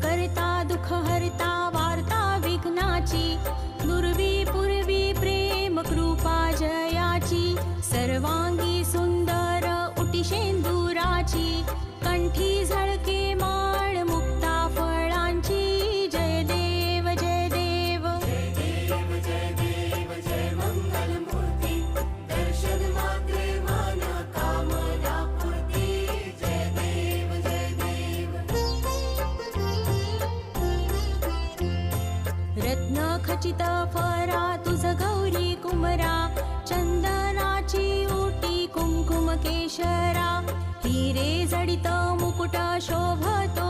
करता दुःख हरता वार्ता विघ्नाची, दुर्वी पूर्वी प्रेम कृपा जयाची, सर्वांगी सुंदर उटी शेंदुराची, कंठी झळके माळ मुक्ता फळांची. जय देव जय देव जय देव जय देव जय मंगल मूर्ती, दर्शन मात्रे मन कामना पूर्ती. जय देव जय देव. रत्न खचित फरा तुझ गौरी कुमरा, चंदनाची ओटी कुंकुम केशरा, हिरे जडित मुकुट शोभतो